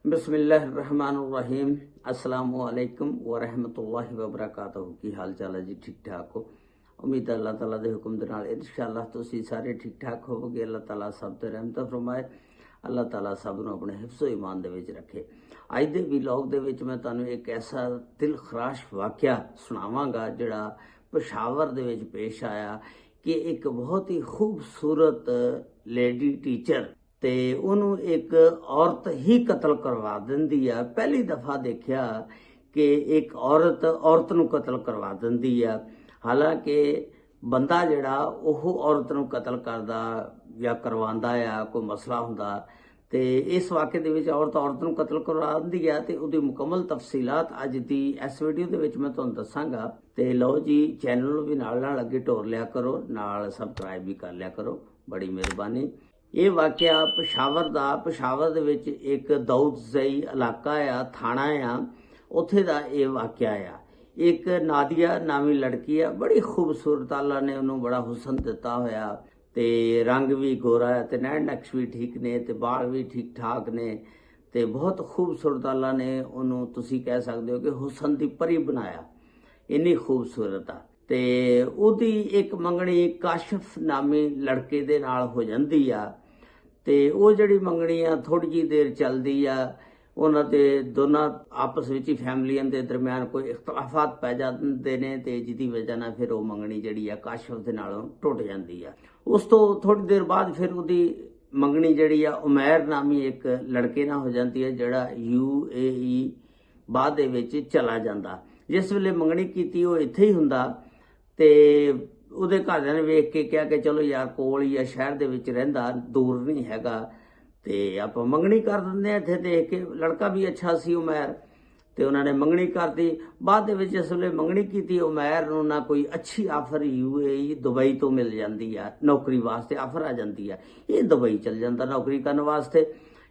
बिस्मिल्लाहिर्रहमानिर्रहीम अस्सलामुअलैकुम वरहमतुल्लाहि वबरकातुहू। की हाल चाल है जी? ठीक ठाक हो? उम्मीद है अल्लाह ताला दे हुक्म दे नाल इंशाअल्लाह तुसीं सारे ठीक ठाक होवोगे। अल्लाह ताला सब ते रहमत फरमाए। अल्लाह ताला सब नूं अपने हिफ्ज़ो ईमान दे विच रखे। अज दे व्लॉग दे विच मैं तुहानूं एक ऐसा दिल खराश वाक़या सुणावांगा जिहड़ा पेशावर दे विच पेश आया कि एक बहुत ही खूबसूरत लेडी टीचर ਤੇ ਉਹਨੂੰ ਇੱਕ ਔਰਤ ਹੀ ਕਤਲ ਕਰਵਾ ਦਿੰਦੀ ਆ। ਪਹਿਲੀ ਦਫਾ ਦੇਖਿਆ ਕਿ ਇੱਕ ਔਰਤ ਨੂੰ ਕਤਲ ਕਰਵਾ ਦਿੰਦੀ ਆ। ਹਾਲਾਂਕਿ ਬੰਦਾ ਜਿਹੜਾ ਉਹ ਔਰਤ ਨੂੰ ਕਤਲ ਕਰਦਾ ਜਾਂ ਕਰਵਾਉਂਦਾ ਆ, ਕੋਈ ਮਸਲਾ ਹੁੰਦਾ ਤੇ ਇਸ ਵਾਕਿਏ ਦੇ ਵਿੱਚ ਔਰਤ ਨੂੰ ਕਤਲ ਕਰਵਾ ਦਿੰਦੀ ਆ ਤੇ ਉਹਦੀ ਮੁਕੰਮਲ ਤਫਸੀਲਾਤ ਅੱਜ ਦੀ ਇਸ ਵੀਡੀਓ ਦੇ ਵਿੱਚ ਮੈਂ ਤੁਹਾਨੂੰ ਦੱਸਾਂਗਾ। ਤੇ ਲਓ ਜੀ, ਚੈਨਲ ਨੂੰ ਵੀ ਨਾਲ ਅੱਗੇ ਢੋਰ ਲਿਆ ਕਰੋ, ਨਾਲ ਸਬਸਕ੍ਰਾਈਬ ਵੀ ਕਰ ਲਿਆ ਕਰੋ, ਬੜੀ ਮਿਹਰਬਾਨੀ। ਇਹ ਵਾਕਿਆ ਪਸ਼ਾਵਰ ਦੇ ਵਿੱਚ ਇੱਕ ਦੌਦਜ਼ਈ ਇਲਾਕਾ ਆ, ਥਾਣਾ ਆ, ਉੱਥੇ ਦਾ ਇਹ ਵਾਕਿਆ ਆ। ਇੱਕ ਨਾਦੀਆ ਨਾਮੀ ਲੜਕੀ ਆ, ਬੜੀ ਖੂਬਸੂਰਤ, ਅੱਲਾ ਨੇ ਉਹਨੂੰ ਬੜਾ ਹੁਸਨ ਦਿੱਤਾ ਹੋਇਆ ਤੇ ਰੰਗ ਵੀ ਗੋਰਾ ਹੈ ਤੇ ਨੈਣ ਨਕਸ਼ ਵੀ ਠੀਕ ਨੇ ਤੇ ਬਾਲ ਵੀ ਠੀਕ ਠਾਕ ਨੇ ਤੇ ਬਹੁਤ ਖੂਬਸੂਰਤ ਅੱਲਾ ਨੇ ਉਹਨੂੰ, ਤੁਸੀਂ ਕਹਿ ਸਕਦੇ ਹੋ ਕਿ ਹੁਸਨ ਦੀ ਪਰੀ ਬਣਾਇਆ, ਇੰਨੀ ਖੂਬਸੂਰਤ ਆ। ਤੇ ਉਹਦੀ ਇੱਕ ਮੰਗਣੀ ਕਾਸ਼ਫ ਨਾਮੀ ਲੜਕੇ ਦੇ ਨਾਲ ਹੋ ਜਾਂਦੀ ਆ ਤੇ ਉਹ ਜਿਹੜੀ ਮੰਗਣੀ ਆ ਥੋੜੀ ਜਿਹੀ ਦੇਰ ਚੱਲਦੀ ਆ। ਉਹਨਾਂ ਦੇ ਦੋਨਾਂ ਆਪਸ ਵਿੱਚ ਹੀ ਫੈਮਲੀਆਂ ਦੇ ਦਰਮਿਆਨ ਕੋਈ ਇਖਤਲਾਫਾਤ ਪੈ ਜਾਂਦੇ ਨੇ ਤੇ ਜਿਹਦੀ ਵਜ੍ਹਾ ਨਾਲ ਫਿਰ ਉਹ ਮੰਗਣੀ ਜਿਹੜੀ ਆ ਕਾਸ਼ਫ ਦੇ ਨਾਲੋਂ ਟੁੱਟ ਜਾਂਦੀ ਆ। ਉਸ ਤੋਂ ਥੋੜੀ ਦੇਰ ਬਾਅਦ ਫਿਰ ਉਹਦੀ ਮੰਗਣੀ ਜਿਹੜੀ ਆ ਉਮੈਰ ਨਾਮੀ ਇੱਕ ਲੜਕੇ ਨਾਲ ਹੋ ਜਾਂਦੀ ਹੈ, ਜਿਹੜਾ UAE ਬਾਅਦ ਦੇ ਵਿੱਚ ਚਲਾ ਜਾਂਦਾ। ਜਿਸ ਵੇਲੇ ਮੰਗਣੀ ਕੀਤੀ ਉਹ ਇੱਥੇ ਹੀ ਹੁੰਦਾ ਤੇ ਉਹਦੇ ਘਰਦਿਆਂ ਨੇ ਵੇਖ ਕੇ ਕਿਹਾ ਕਿ ਚਲੋ ਯਾਰ ਕੋਲ ਹੀ ਆ, ਸ਼ਹਿਰ ਦੇ ਵਿੱਚ ਰਹਿੰਦਾ, ਦੂਰ ਨਹੀਂ ਹੈਗਾ ਤੇ ਆਪਾਂ ਮੰਗਣੀ ਕਰ ਦਿੰਦੇ ਆ। ਇੱਥੇ ਦੇਖ ਕੇ ਲੜਕਾ ਵੀ ਅੱਛਾ ਸੀ ਉਮੈਰ, ਤੇ ਉਹਨਾਂ ਨੇ ਮੰਗਣੀ ਕਰਤੀ। ਬਾਅਦ ਦੇ ਵਿੱਚ ਇਸ ਵੇਲੇ ਮੰਗਣੀ ਕੀਤੀ, ਉਮੈਰ ਨੂੰ ਨਾ ਕੋਈ ਅੱਛੀ ਆਫਰ UAE ਦੁਬਈ ਤੋਂ ਮਿਲ ਜਾਂਦੀ ਆ, ਨੌਕਰੀ ਵਾਸਤੇ ਆਫਰ ਆ ਜਾਂਦੀ ਆ। ਇਹ ਦੁਬਈ ਚਲ ਜਾਂਦਾ ਨੌਕਰੀ ਕਰਨ ਵਾਸਤੇ।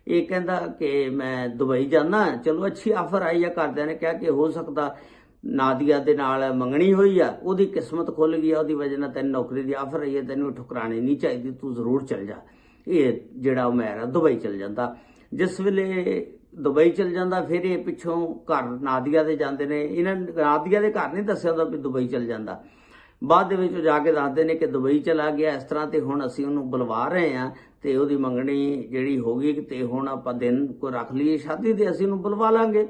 ਇਹ ਕਹਿੰਦਾ ਕਿ ਮੈਂ ਦੁਬਈ ਜਾਣਾ, ਚਲੋ ਅੱਛੀ ਆਫਰ ਆਈ ਆ। ਘਰਦਿਆਂ ਨੇ ਕਿਹਾ ਕਿ ਹੋ ਸਕਦਾ ਨਾਦੀਆ ਦੇ ਨਾਲ ਮੰਗਣੀ ਹੋਈ ਆ, ਉਹਦੀ ਕਿਸਮਤ ਖੁੱਲ ਗਈ ਆ, ਉਹਦੀ ਵਜ੍ਹਾ ਨਾਲ ਤੈਨੂੰ ਨੌਕਰੀ ਦੀ ਆਫਰ ਆਈ ਹੈ, ਤੈਨੂੰ ਠੁਕਰਾਣੀ ਨਹੀਂ ਚਾਹੀਦੀ, ਤੂੰ ਜ਼ਰੂਰ ਚਲ ਜਾ। ਇਹ ਜਿਹੜਾ ਉਮੈਰ ਆ ਦੁਬਈ ਚਲ ਜਾਂਦਾ। ਜਿਸ ਵੇਲੇ ਦੁਬਈ ਚਲ ਜਾਂਦਾ ਫਿਰ ਇਹ ਪਿੱਛੋਂ ਘਰ ਨਾਦੀਆ ਦੇ ਜਾਂਦੇ ਨੇ। ਇਹਨਾਂ ਨਾਦੀਆ ਦੇ ਘਰ ਨਹੀਂ ਦੱਸਿਆ ਹੁੰਦਾ ਵੀ ਦੁਬਈ ਚਲ ਜਾਂਦਾ। ਬਾਅਦ ਦੇ ਵਿੱਚ ਜਾ ਕੇ ਦੱਸਦੇ ਨੇ ਕਿ ਦੁਬਈ ਚਲਾ ਗਿਆ ਇਸ ਤਰ੍ਹਾਂ, ਤੇ ਹੁਣ ਅਸੀਂ ਉਹਨੂੰ ਬੁਲਵਾ ਰਹੇ ਹਾਂ ਤੇ ਉਹਦੀ ਮੰਗਣੀ ਜਿਹੜੀ ਹੋ ਗਈ ਤੇ ਹੁਣ ਆਪਾਂ ਦਿਨ ਕੋਈ ਰੱਖ ਲਈਏ ਸ਼ਾਦੀ ਦੇ, ਅਸੀਂ ਉਹਨੂੰ ਬੁਲਵਾ ਲਾਂਗੇ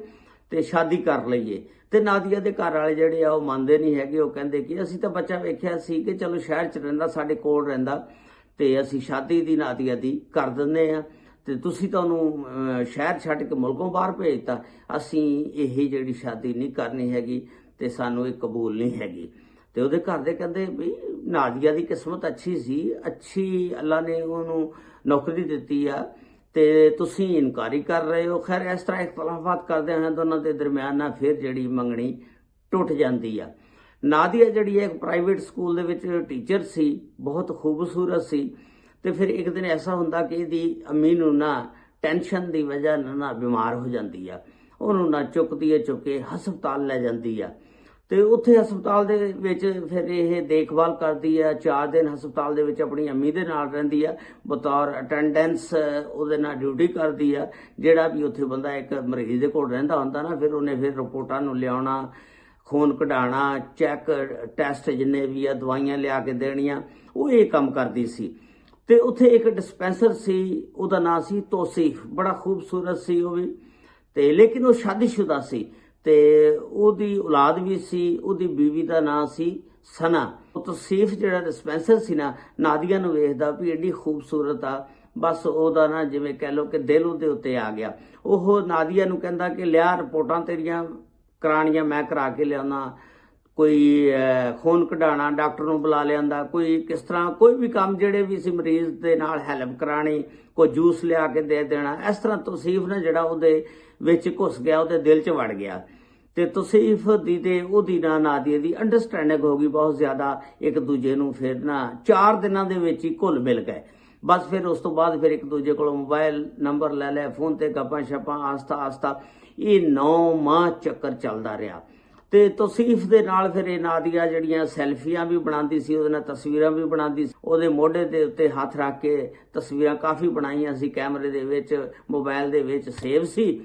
ਤੇ ਸ਼ਾਦੀ ਕਰ ਲਈਏ। ਤੇ ਨਾਦੀਆ ਦੇ ਘਰ ਵਾਲੇ ਜਿਹੜੇ ਆ ਉਹ ਮੰਨਦੇ ਨਹੀਂ ਹੈਗੇ। ਉਹ ਕਹਿੰਦੇ ਕਿ ਅਸੀਂ ਤਾਂ ਬੱਚਾ ਵੇਖਿਆ ਸੀ ਕਿ ਚਲੋ ਸ਼ਹਿਰ 'ਚ ਰਹਿੰਦਾ, ਸਾਡੇ ਕੋਲ ਰਹਿੰਦਾ ਤੇ ਅਸੀਂ ਸ਼ਾਦੀ ਦੀ ਨਾਦੀਆ ਦੀ ਕਰ ਦਿੰਦੇ ਆ ਤੇ ਤੁਸੀਂ ਤਾਂ ਉਹਨੂੰ ਸ਼ਹਿਰ ਛੱਡ ਕੇ ਮੁਲਕੋਂ ਬਾਹਰ ਭੇਜਤਾ, ਅਸੀਂ ਇਹ ਜਿਹੜੀ ਸ਼ਾਦੀ ਨਹੀਂ ਕਰਨੀ ਹੈਗੀ ਤੇ ਸਾਨੂੰ ਇਹ ਕਬੂਲ ਨਹੀਂ ਹੈਗੀ। ਤੇ ਉਹਦੇ ਘਰ ਦੇ ਕਹਿੰਦੇ ਵੀ ਨਾਦੀਆ ਦੀ ਕਿਸਮਤ ਅੱਛੀ ਸੀ, ਅੱਛੀ ਅੱਲਾ ਨੇ ਉਹਨੂੰ ਨੌਕਰੀ ਦਿੱਤੀ ਆ ਤੇ ਤੁਸੀਂ ਇਨਕਾਰੀ ਕਰ ਰਹੇ ਹੋ। ਖੈਰ ਇਸ ਤਰ੍ਹਾਂ ਇਖਤਲਾਫਾਤ ਕਰਦੇ ਹੋਏ ਦੋਨਾਂ ਦੇ ਦਰਮਿਆਨ ਨਾ ਫਿਰ ਜਿਹੜੀ ਮੰਗਣੀ ਟੁੱਟ ਜਾਂਦੀ ਆ। ਨਾਦੀਆ ਜਿਹੜੀ ਹੈ ਇੱਕ ਪ੍ਰਾਈਵੇਟ ਸਕੂਲ ਦੇ ਵਿੱਚ ਟੀਚਰ ਸੀ, ਬਹੁਤ ਖੂਬਸੂਰਤ ਸੀ। ਤੇ ਫਿਰ ਇੱਕ ਦਿਨ ਐਸਾ ਹੁੰਦਾ ਕਿ ਇਹਦੀ ਅੰਮੀ ਨੂੰ ਨਾ ਟੈਨਸ਼ਨ ਦੀ ਵਜ੍ਹਾ ਨਾਲ ਨਾ ਬਿਮਾਰ ਹੋ ਜਾਂਦੀ ਆ। ਉਹਨੂੰ ਨਾ ਚੁੱਕਦੀ ਹੈ, ਚੁੱਕ ਕੇ ਹਸਪਤਾਲ ਲੈ ਜਾਂਦੀ ਆ ਤੇ ਉੱਥੇ ਹਸਪਤਾਲ ਦੇ ਵਿੱਚ ਫਿਰ ਇਹ ਦੇਖਭਾਲ ਕਰਦੀ ਆ। 4 ਦਿਨ ਹਸਪਤਾਲ ਦੇ ਵਿੱਚ ਆਪਣੀ ਅੰਮੀ ਦੇ ਨਾਲ ਰਹਿੰਦੀ ਆ, ਬਤੌਰ ਅਟੈਂਡੈਂਸ ਉਹਦੇ ਨਾਲ ਡਿਊਟੀ ਕਰਦੀ ਆ। ਜਿਹੜਾ ਵੀ ਉੱਥੇ ਬੰਦਾ ਇੱਕ ਮਰੀਜ਼ ਦੇ ਕੋਲ ਰਹਿੰਦਾ ਹੁੰਦਾ ਨਾ, ਫਿਰ ਉਹਨੇ ਫਿਰ ਰਿਪੋਰਟਾਂ ਨੂੰ ਲਿਆਉਣਾ, ਖੂਨ ਕਢਾਉਣਾ, ਚੈੱਕ ਟੈਸਟ ਜਿੰਨੇ ਵੀ ਆ, ਦਵਾਈਆਂ ਲਿਆ ਕੇ ਦੇਣੀਆਂ, ਉਹ ਇਹ ਕੰਮ ਕਰਦੀ ਸੀ। ਤੇ ਉੱਥੇ ਇੱਕ ਡਿਸਪੈਂਸਰ ਸੀ, ਉਹਦਾ ਨਾਂ ਸੀ ਤੋਸੀਫ, ਬੜਾ ਖੂਬਸੂਰਤ ਸੀ ਉਹ ਵੀ, ਤੇ ਲੇਕਿਨ ਉਹ ਸ਼ਾਦੀशुदा ਸੀ ਤੇ ਉਹਦੀ ਔਲਾਦ ਵੀ ਸੀ। ਉਹਦੀ ਬੀਵੀ ਦਾ ਨਾਂ ਸੀ ਸਨਾ। ਉਹ ਤੋਸੀਫ ਜਿਹੜਾ ਡਿਸਪੈਂਸਰ ਸੀ ਨਾ, ਨਾਦੀਆ ਨੂੰ ਵੇਖਦਾ ਵੀ ਐਡੀ ਖੂਬਸੂਰਤ ਆ, ਬਸ ਉਹਦਾ ਨਾ ਜਿਵੇਂ ਕਹਿ ਲਓ ਕਿ ਦਿਲ ਉਹਦੇ ਉੱਤੇ ਆ ਗਿਆ। ਉਹ ਨਾਦੀਆ ਨੂੰ ਕਹਿੰਦਾ ਕਿ ਲਿਆ ਰਿਪੋਰਟਾਂ ਤੇਰੀਆਂ ਕਰਾਉਣੀਆਂ, ਮੈਂ ਕਰਾ ਕੇ ਲਿਆਉਣਾ, ਕੋਈ ਖੂਨ ਕਢਾਉਣਾ ਡਾਕਟਰ ਨੂੰ ਬੁਲਾ ਲਿਆਂਦਾ, ਕੋਈ ਕਿਸ ਤਰ੍ਹਾਂ ਕੋਈ ਵੀ ਕੰਮ ਜਿਹੜੇ ਵੀ ਸੀ ਮਰੀਜ਼ ਦੇ ਨਾਲ ਹੈਲਪ ਕਰਾਣੀ, ਕੋਈ ਜੂਸ ਲਿਆ ਕੇ ਦੇ ਦੇਣਾ। ਇਸ ਤਰ੍ਹਾਂ ਤੋਸੀਫ ਨੇ ਜਿਹੜਾ ਉਹਦੇ ਵਿੱਚ ਘੁਸ ਗਿਆ, ਉਹਦੇ ਦਿਲ 'ਚ ਵੜ ਗਿਆ ਤੇ ਤੋਸੀਫ ਦੀ ਤੇ ਉਹਦੀ ਨਾਦੀਆ ਦੀ ਅੰਡਰਸਟੈਂਡਿੰਗ ਹੋ ਗਈ ਬਹੁਤ ਜ਼ਿਆਦਾ। ਇੱਕ ਦੂਜੇ ਨੂੰ ਫਿਰ ਨਾ 4 ਦਿਨਾਂ ਦੇ ਵਿੱਚ ਹੀ ਘੁਲ ਮਿਲ ਗਏ। ਬਸ ਫਿਰ ਉਸ ਤੋਂ ਬਾਅਦ ਫਿਰ ਇੱਕ ਦੂਜੇ ਕੋਲੋਂ ਮੋਬਾਈਲ ਨੰਬਰ ਲੈ ਫੋਨ ਤੇ ਗੱਪਾਂ ਛੱਪਾਂ, ਆਸਤਾ ਇਹ 9 ਮਾਹ ਚੱਕਰ ਚੱਲਦਾ ਰਿਹਾ। ਤੇ ਤੌਸੀਫ ਦੇ ਨਾਲ ਫਿਰ ਇਹ ਨਾਦੀਆ ਜਿਹੜੀਆਂ ਸੈਲਫੀਆਂ ਵੀ ਬਣਾਉਂਦੀ ਸੀ, ਉਹਦੇ ਨਾਲ ਤਸਵੀਰਾਂ ਵੀ ਬਣਾਉਂਦੀ ਸੀ। ਉਹਦੇ ਮੋਢੇ ਦੇ ਉੱਤੇ ਹੱਥ ਰੱਖ ਕੇ ਤਸਵੀਰਾਂ ਕਾਫੀ ਬਣਾਈਆਂ ਸੀ, ਕੈਮਰੇ ਦੇ ਵਿੱਚ, ਮੋਬਾਈਲ ਦੇ ਵਿੱਚ ਸੇਵ ਸੀ।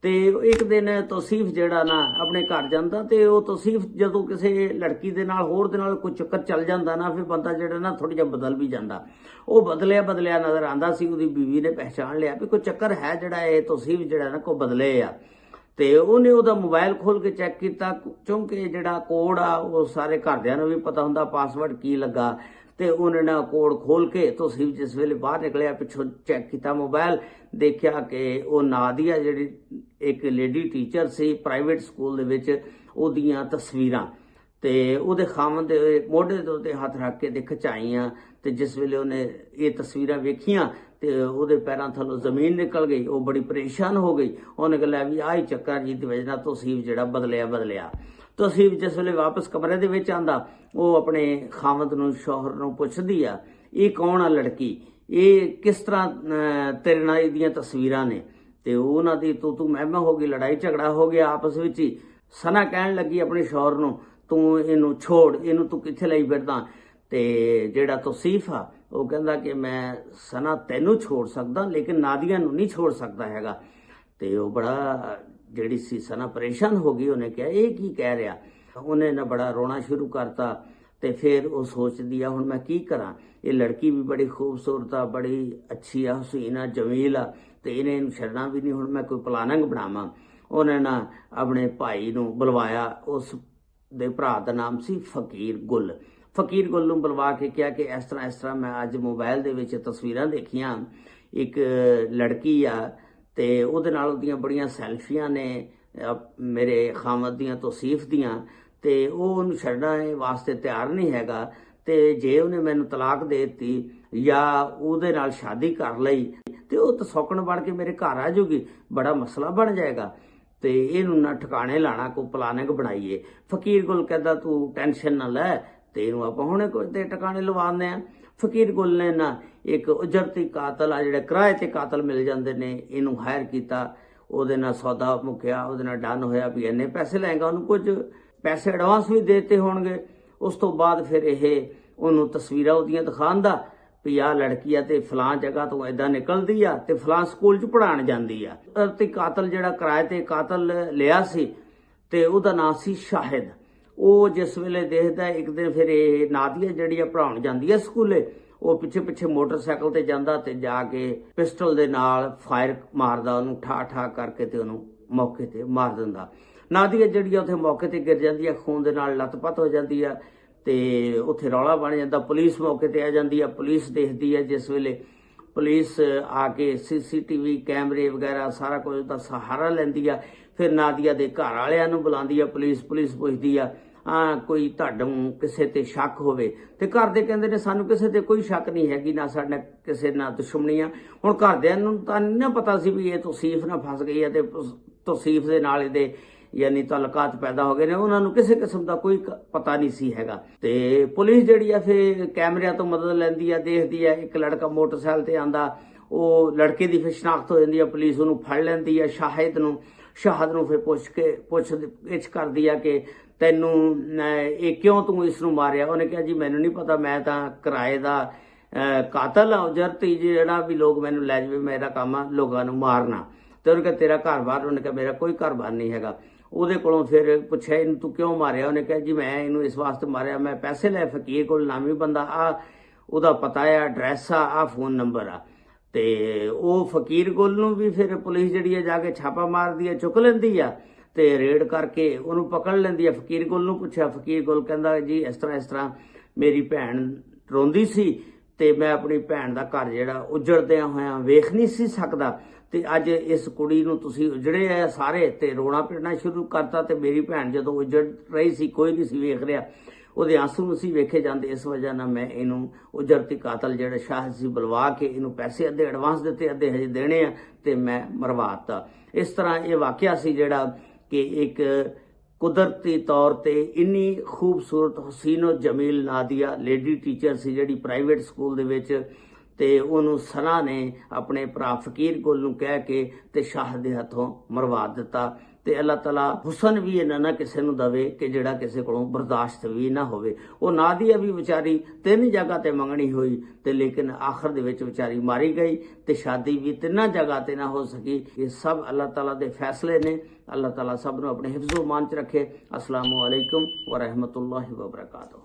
ਤੇ ਇੱਕ ਦਿਨ ਤੌਸੀਫ ਜਿਹੜਾ ਨਾ ਆਪਣੇ ਘਰ ਜਾਂਦਾ, ਤੇ ਉਹ ਤੌਸੀਫ ਜਦੋਂ ਕਿਸੇ ਲੜਕੀ ਦੇ ਨਾਲ ਹੋਰ ਦੇ ਨਾਲ ਕੋਈ ਚੱਕਰ ਚੱਲ ਜਾਂਦਾ ਨਾ, ਫਿਰ ਬੰਦਾ ਜਿਹੜਾ ਨਾ ਥੋੜਾ ਜਿਹਾ ਬਦਲ ਵੀ ਜਾਂਦਾ। ਉਹ ਬਦਲਿਆ ਨਜ਼ਰ ਆਂਦਾ ਸੀ। ਉਹਦੀ ਬੀਵੀ ਨੇ ਪਹਿਚਾਣ ਲਿਆ ਵੀ ਕੋਈ ਚੱਕਰ ਹੈ, ਜਿਹੜਾ ਇਹ ਤੌਸੀਫ ਜਿਹੜਾ ਨਾ ਕੋਈ ਬਦਲੇ ਆ। ਤੇ ਉਹਨੇ ਉਹਦਾ ਮੋਬਾਈਲ ਖੋਲ ਕੇ ਚੈੱਕ ਕੀਤਾ, ਕਿਉਂਕਿ ਜਿਹੜਾ ਕੋਡ ਆ ਉਹ ਸਾਰੇ ਘਰਦਿਆਂ ਨੂੰ ਵੀ ਪਤਾ ਹੁੰਦਾ, ਪਾਸਵਰਡ ਕੀ ਲੱਗਾ। ਤੇ ਉਹਨੇ ਨਾ ਕੋਡ ਖੋਲ ਕੇ ਤੌਸੀਫ ਜਿਸ ਵੇਲੇ ਬਾਹਰ ਨਿਕਲਿਆ, ਪਿੱਛੋਂ ਚੈੱਕ ਕੀਤਾ ਮੋਬਾਈਲ, ਦੇਖਿਆ ਕਿ ਉਹ ਨਾਦੀਆ ਜਿਹੜੀ ਇੱਕ ਲੇਡੀ ਟੀਚਰ ਸੀ ਪ੍ਰਾਈਵੇਟ ਸਕੂਲ ਦੇ ਵਿੱਚ, ਉਹਦੀਆਂ ਤਸਵੀਰਾਂ ਤੇ ਉਹਦੇ ਖਾਮਨ ਦੇ ਮੋਢੇ ਦੇ ਉੱਤੇ ਹੱਥ ਰੱਖ ਕੇ ਖਿਚਾਈਆਂ। ਤੇ ਜਿਸ ਵੇਲੇ ਉਹਨੇ ਇਹ ਤਸਵੀਰਾਂ ਵੇਖੀਆਂ ਤੇ ਉਹਦੇ ਪੈਰਾਂ ਥੱਲੋਂ ਜ਼ਮੀਨ ਨਿਕਲ ਗਈ। ਉਹ ਬੜੀ ਪਰੇਸ਼ਾਨ ਹੋ ਗਈ। ਉਹਨੇ ਕਿਹਾ ਵੀ ਆਹ ਹੀ ਚੱਕਰ ਜੀ ਦੀ ਵਜ੍ਹਾ ਨਾਲ ਤੌਸੀਫ ਜਿਹੜਾ ਬਦਲਿਆ। ਤੌਸੀਫ ਜਿਸ ਵੇਲੇ ਵਾਪਸ ਕਮਰੇ ਦੇ ਵਿੱਚ ਆਂਦਾ, ਉਹ ਆਪਣੇ ਖਾਮਦ ਨੂੰ, ਸ਼ੌਹਰ ਨੂੰ ਪੁੱਛਦੀ ਆ, ਇਹ ਕੌਣ ਆ ਲੜਕੀ, ਇਹ ਕਿਸ ਤਰ੍ਹਾਂ ਤੇਰੇ ਨਾਲ ਇਹਦੀਆਂ ਤਸਵੀਰਾਂ ਨੇ। ਤੇ ਉਹਨਾਂ ਦੀ ਤੂੰ ਮੈਂ ਹੋ ਗਈ, ਲੜਾਈ ਝਗੜਾ ਹੋ ਗਿਆ ਆਪਸ ਵਿੱਚ ਹੀ। ਸਨਾ ਕਹਿਣ ਲੱਗੀ ਆਪਣੇ ਸ਼ੌਹਰ ਨੂੰ, ਤੂੰ ਇਹਨੂੰ ਛੋੜ, ਇਹਨੂੰ ਤੂੰ ਕਿੱਥੇ ਲਈ ਫਿਰਦਾ। ਤੇ ਜਿਹੜਾ ਤੌਸੀਫ ਆ ਉਹ ਕਹਿੰਦਾ ਕਿ ਮੈਂ ਸਨਾ ਤੈਨੂੰ ਛੋੜ ਸਕਦਾ, ਲੇਕਿਨ ਨਾਦੀਆ ਨੂੰ ਨਹੀਂ ਛੋੜ ਸਕਦਾ ਹੈਗਾ। ਤੇ ਉਹ ਬੜਾ ਜਿਹੜੀ ਸੀ ਸਨਾ ਪਰੇਸ਼ਾਨ ਹੋ ਗਈ। ਉਹਨੇ ਕਿਹਾ ਇਹ ਕੀ ਕਹਿ ਰਿਹਾ। ਉਹਨੇ ਨਾ ਬੜਾ ਰੋਣਾ ਸ਼ੁਰੂ ਕਰਤਾ। ਤੇ ਫਿਰ ਉਹ ਸੋਚਦੀ ਆ ਹੁਣ ਮੈਂ ਕੀ ਕਰਾਂ, ਇਹ ਲੜਕੀ ਵੀ ਬੜੀ ਖੂਬਸੂਰਤ ਆ, ਬੜੀ ਅੱਛੀ ਆ, ਹਸੀਨ ਆ, ਜਮੀਲ ਆ, ਤੇ ਇਹਨੂੰ ਛੱਡਣਾ ਵੀ ਨਹੀਂ, ਹੁਣ ਮੈਂ ਕੋਈ ਪਲਾਨਿੰਗ ਬਣਾਵਾਂ। ਉਹਨੇ ਨਾ ਆਪਣੇ ਭਾਈ ਨੂੰ ਬੁਲਵਾਇਆ, ਉਸ ਦੇ ਭਰਾ ਦਾ ਨਾਮ ਸੀ ਫਕੀਰ ਗੁੱਲ। ਫਕੀਰ ਗੁੱਲ ਨੂੰ ਬੁਲਵਾ ਕੇ ਕਿਹਾ ਕਿ ਇਸ ਤਰ੍ਹਾਂ ਮੈਂ ਅੱਜ ਮੋਬਾਈਲ ਦੇ ਵਿੱਚ ਤਸਵੀਰਾਂ ਦੇਖੀਆਂ, ਇੱਕ ਲੜਕੀ ਆ ਤੇ ਉਹਦੇ ਨਾਲ ਉਹਦੀਆਂ ਬੜੀਆਂ ਸੈਲਫੀਆਂ ਨੇ ਮੇਰੇ ਖਾਮਦ ਦੀਆਂ, ਤੌਸੀਫ ਦੀਆਂ, ਤੇ ਉਹ ਉਹਨੂੰ ਛੱਡਣ ਵਾਸਤੇ ਤਿਆਰ ਨਹੀਂ ਹੈਗਾ। ਤੇ ਜੇ ਉਹਨੇ ਮੈਨੂੰ ਤਲਾਕ ਦੇ ਦਿੱਤੀ ਜਾਂ ਉਹਦੇ ਨਾਲ ਸ਼ਾਦੀ ਕਰ ਲਈ ਤੇ ਉਹ ਤਸੌਕਣ ਬਣ ਕੇ ਮੇਰੇ ਘਰ ਆ ਜਾਊਗੀ, ਬੜਾ ਮਸਲਾ ਬਣ ਜਾਏਗਾ। ਤੇ ਇਹਨੂੰ ਨਾ ਠਿਕਾਣੇ ਲਾਣਾ, ਕੋਈ ਪਲਾਨਿੰਗ ਬਣਾਈਏ। ਫਕੀਰ ਗੁੱਲ ਕਹਿੰਦਾ ਤੂੰ ਟੈਨਸ਼ਨ ਨਾ ਲੈ, ਤੇ ਇਹਨੂੰ ਆਪਾਂ ਹੁਣੇ ਕੋਈ ਤੇ ਟਿਕਾਣੇ ਲਵਾਉਂਦੇ ਆ। ਫਕੀਰ ਗੁੱਲ ਨੇ ਨਾ ਇੱਕ ਉਜਰਤੀ ਕਾਤਲ ਆ, ਜਿਹੜੇ ਕਿਰਾਏ ਤੇ ਕਾਤਲ ਮਿਲ ਜਾਂਦੇ ਨੇ, ਇਹਨੂੰ ਹਾਇਰ ਕੀਤਾ। ਉਹਦੇ ਨਾਲ ਸੌਦਾ ਮੁੱਕਿਆ, ਉਹਦੇ ਨਾਲ ਡਨ ਹੋਇਆ ਵੀ ਇੰਨੇ ਪੈਸੇ ਲੈਂਗਾ, ਉਹਨੂੰ ਕੁਝ ਪੈਸੇ ਐਡਵਾਂਸ ਵੀ ਦੇਤੇ ਹੋਣਗੇ। ਉਸ ਤੋਂ ਬਾਅਦ ਫਿਰ ਇਹ ਉਹਨੂੰ ਤਸਵੀਰਾਂ ਉਹਦੀਆਂ ਦਿਖਾਉਂਦਾ ਵੀ ਆਹ ਲੜਕੀ ਆ ਤੇ ਫਲਾਂ ਜਗ੍ਹਾ ਤੋਂ ਏਦਾਂ ਨਿਕਲਦੀ ਆ ਤੇ ਫਲਾਂ ਸਕੂਲ 'ਚ ਪੜ੍ਹਾਉਣ ਜਾਂਦੀ ਆ। ਤੇ ਕਾਤਲ ਜਿਹੜਾ ਕਿਰਾਏ ਤੇ ਕਾਤਲ ਲਿਆ ਸੀ ਤੇ ਉਹਦਾ ਨਾਂ ਸੀ ਸ਼ਾਹਿਦ। ਉਹ ਜਿਸ ਵੇਲੇ ਦੇਖਦਾ ਇੱਕ ਦਿਨ ਫਿਰ ਇਹ ਨਾਦੀਆ ਜਿਹੜੀ ਆ ਪੜ੍ਹਾਉਣ ਜਾਂਦੀ ਆ ਸਕੂਲੇ, ਉਹ ਪਿੱਛੇ ਮੋਟਰਸਾਈਕਲ ਤੇ ਜਾਂਦਾ ਤੇ ਜਾ ਕੇ ਪਿਸਟਲ ਦੇ ਨਾਲ ਫਾਇਰ ਮਾਰਦਾ, ਉਹਨੂੰ ਠਾ ਕਰਕੇ ਤੇ ਉਹਨੂੰ ਮੌਕੇ ਤੇ ਮਾਰ ਦਿੰਦਾ। ਨਾਦੀਆ ਜਿਹੜੀ ਆ ਉੱਥੇ ਮੌਕੇ ਤੇ ਗਿਰ ਜਾਂਦੀ ਆ, ਖੂਨ ਦੇ ਨਾਲ ਲੱਤਪੱਤ ਹੋ ਜਾਂਦੀ ਆ ਤੇ ਉੱਥੇ ਰੌਲਾ ਬਣ ਜਾਂਦਾ। ਪੁਲਿਸ ਮੌਕੇ ਤੇ ਆ ਜਾਂਦੀ ਆ। ਪੁਲਿਸ ਦੇਖਦੀ ਆ, ਜਿਸ ਵੇਲੇ ਪੁਲਿਸ ਆ ਕੇ CCTV ਕੈਮਰੇ ਵਗੈਰਾ ਸਾਰਾ ਕੁਝ ਦਾ ਸਹਾਰਾ ਲੈਂਦੀ ਆ। ਫਿਰ ਨਾਦੀਆ ਦੇ ਘਰ ਵਾਲਿਆਂ ਨੂੰ ਬੁਲਾਉਂਦੀ ਆ ਪੁਲਿਸ ਪੁੱਛਦੀ ਆ ਕੋਈ ਤੁਹਾਨੂੰ ਕਿਸੇ ਤੇ ਸ਼ੱਕ ਹੋਵੇ। ਤੇ ਘਰ ਦੇ ਕਹਿੰਦੇ ਨੇ ਸਾਨੂੰ ਕਿਸੇ ਤੇ ਕੋਈ ਸ਼ੱਕ ਨਹੀਂ ਹੈਗੀ, ਨਾ ਸਾਡੇ ਕਿਸੇ ਨਾਲ ਦੁਸ਼ਮਣੀਆਂ। ਹੁਣ ਘਰਦਿਆਂ ਨੂੰ ਤਾਂ ਨਹੀਂ ਨਾ ਪਤਾ ਸੀ ਵੀ ਇਹ ਤੌਸੀਫ ਨਾਲ ਫਸ ਗਈ ਹੈ ਤੇ ਤੌਸੀਫ ਦੇ ਨਾਲ ਇਹਦੇ ਯਾਨੀ ਤਾਲੁਕਾਤ ਪੈਦਾ ਹੋ ਗਏ ਨੇ। ਉਹਨਾਂ ਨੂੰ ਕਿਸੇ ਕਿਸਮ ਦਾ ਕੋਈ ਪਤਾ ਨਹੀਂ ਸੀ ਹੈਗਾ। ਤੇ ਪੁਲਿਸ ਜਿਹੜੀ ਆ ਫਿਰ ਕੈਮਰਿਆਂ ਤੋਂ ਮਦਦ ਲੈਂਦੀ ਆ, ਦੇਖਦੀ ਆ ਇੱਕ ਲੜਕਾ ਮੋਟਰਸਾਈਕਲ ਤੇ ਆਂਦਾ, ਉਹ ਲੜਕੇ ਦੀ ਫਿਰ ਸ਼ਨਾਖਤ ਹੋ ਜਾਂਦੀ ਆ। ਪੁਲਿਸ ਉਹਨੂੰ ਫੜ ਲੈਂਦੀ ਆ, ਸ਼ਾਹਿਦ ਨੂੰ ਫਿਰ ਪੁੱਛ ਕਰਦੀ ਆ ਕਿ ਤੈਨੂੰ ਇਹ ਕਿਉਂ ਤੂੰ ਇਸ ਨੂੰ ਮਾਰਿਆ। ਉਹਨੇ ਕਿਹਾ ਜੀ ਮੈਨੂੰ ਨਹੀਂ ਪਤਾ, ਮੈਂ ਤਾਂ ਕਿਰਾਏ ਦਾ ਕਾਤਲ ਆ, ਉਜਰਤੀ ਜਿਹੜਾ ਵੀ ਲੋਕ ਮੈਨੂੰ ਲੈ ਜਾਵੇ, ਮੇਰਾ ਕੰਮ ਆ ਲੋਕਾਂ ਨੂੰ ਮਾਰਨਾ। ਤੇ ਉਹਨੇ ਕਿਹਾ ਤੇਰਾ ਘਰ ਬਾਰ? ਉਹਨੇ ਕਿਹਾ ਮੇਰਾ ਕੋਈ ਘਰ ਬਾਰ ਨਹੀਂ ਹੈਗਾ। ਉਹਦੇ ਕੋਲੋਂ ਫਿਰ ਪੁੱਛਿਆ ਇਹਨੂੰ ਤੂੰ ਕਿਉਂ ਮਾਰਿਆ? ਉਹਨੇ ਕਿਹਾ ਜੀ ਮੈਂ ਇਹਨੂੰ ਇਸ ਵਾਸਤੇ ਮਾਰਿਆ, ਮੈਂ ਪੈਸੇ ਲੈ ਫਕੀਰ ਕੋਲ, ਨਾਮੀ ਬੰਦਾ, ਆ ਉਹਦਾ ਪਤਾ ਆ, ਐਡਰੈਸ ਆ ਫੋਨ ਨੰਬਰ ਆ। ਤੇ ਉਹ ਫਕੀਰ ਗੁੱਲ ਨੂੰ ਵੀ ਫਿਰ ਪੁਲਿਸ ਜਿਹੜੀ ਆ ਜਾ ਕੇ ਛਾਪਾ ਮਾਰਦੀ ਆ, ਚੁੱਕ ਲੈਂਦੀ ਆ ਤੇ ਰੇਡ ਕਰਕੇ ਉਹਨੂੰ ਪਕੜ ਲੈਂਦੀ ਆ। ਫਕੀਰ ਗੁੱਲ ਨੂੰ ਪੁੱਛਿਆ, ਫਕੀਰ ਗੁੱਲ ਕਹਿੰਦਾ ਜੀ ਇਸ ਤਰ੍ਹਾਂ ਮੇਰੀ ਭੈਣ ਰੋਂਦੀ ਸੀ ਤੇ ਮੈਂ ਆਪਣੀ ਭੈਣ ਦਾ ਘਰ ਜਿਹੜਾ ਉਜੜਦਿਆਂ ਹੋਇਆਂ ਵੇਖ ਨਹੀਂ ਸੀ ਸਕਦਾ, ਤੇ ਅੱਜ ਇਸ ਕੁੜੀ ਨੂੰ ਤੁਸੀਂ ਉਜੜੇ ਆ ਸਾਰੇ ਤੇ ਰੋਣਾ ਪਿਟਣਾ ਸ਼ੁਰੂ ਕਰਤਾ। ਤੇ ਮੇਰੀ ਭੈਣ ਜਦੋਂ ਉਜੜ ਰਹੀ ਸੀ ਕੋਈ ਨਹੀਂ ਸੀ ਵੇਖ ਰਿਹਾ, ਉਹਦੇ ਆਂਸੂ ਨੂੰ ਸੀ ਵੇਖੇ ਜਾਂਦੇ, ਇਸ ਵਜ੍ਹਾ ਨਾਲ ਮੈਂ ਇਹਨੂੰ ਉਜਰਤੀ ਕਾਤਲ ਜਿਹੜਾ ਸ਼ਾਹਿਦ ਸੀ ਬੁਲਵਾ ਕੇ ਇਹਨੂੰ ਪੈਸੇ ਅੱਧੇ ਐਡਵਾਂਸ ਦਿੱਤੇ, ਅੱਧੇ ਹਜੇ ਦੇਣੇ ਆ, ਤੇ ਮੈਂ ਮਰਵਾਤਾ। ਇਸ ਤਰ੍ਹਾਂ ਇਹ ਵਾਕਿਆ ਸੀ ਜਿਹੜਾ ਕਿ ਇੱਕ ਕੁਦਰਤੀ ਤੌਰ ਤੇ ਇੰਨੀ ਖੂਬਸੂਰਤ ਹਸੀਨੋ ਜਮੀਲ ਨਾਦੀਆ ਲੇਡੀ ਟੀਚਰ ਸੀ ਜਿਹੜੀ ਪ੍ਰਾਈਵੇਟ ਸਕੂਲ ਦੇ ਵਿੱਚ, ਤੇ ਉਹਨੂੰ ਸਨਾ ਨੇ ਆਪਣੇ ਭਰਾ ਫਕੀਰ ਗੁੱਲ ਨੂੰ ਕਹਿ ਕੇ ਤੇ ਸ਼ਾਹ ਦੇ ਹੱਥੋਂ ਮਰਵਾ ਦਿੱਤਾ। ਤੇ ਅੱਲਾਹ ਤਾਲਾ ਹੁਸਨ ਵੀ ਇਹਨਾਂ ਨਾ ਕਿਸੇ ਨੂੰ ਦਵੇ ਕਿ ਜਿਹੜਾ ਕਿਸੇ ਕੋਲੋਂ ਬਰਦਾਸ਼ਤ ਵੀ ਨਾ ਹੋਵੇ। ਉਹ ਨਾਦੀਆ ਵੀ ਵਿਚਾਰੀ 3 ਜਗ੍ਹਾ ਤੇ ਮੰਗਣੀ ਹੋਈ ਤੇ ਲੇਕਿਨ ਆਖਰ ਦੇ ਵਿੱਚ ਵਿਚਾਰੀ ਮਾਰੀ ਗਈ ਤੇ ਸ਼ਾਦੀ ਵੀ 3 ਜਗ੍ਹਾ ਤੇ ਨਾ ਹੋ ਸਕੀ। ਇਹ ਸਭ ਅੱਲਾਹ ਤਾਲਾ ਦੇ ਫੈਸਲੇ ਨੇ। ਅੱਲਾਹ ਤਾਲਾ ਸਭ ਨੂੰ ਆਪਣੇ ਹਿਫਜ਼ੋ ਮਾਨ ਚ ਰੱਖੇ। अस्सलामु अलैकुम व रहमतुल्लाहि व बरकातहू।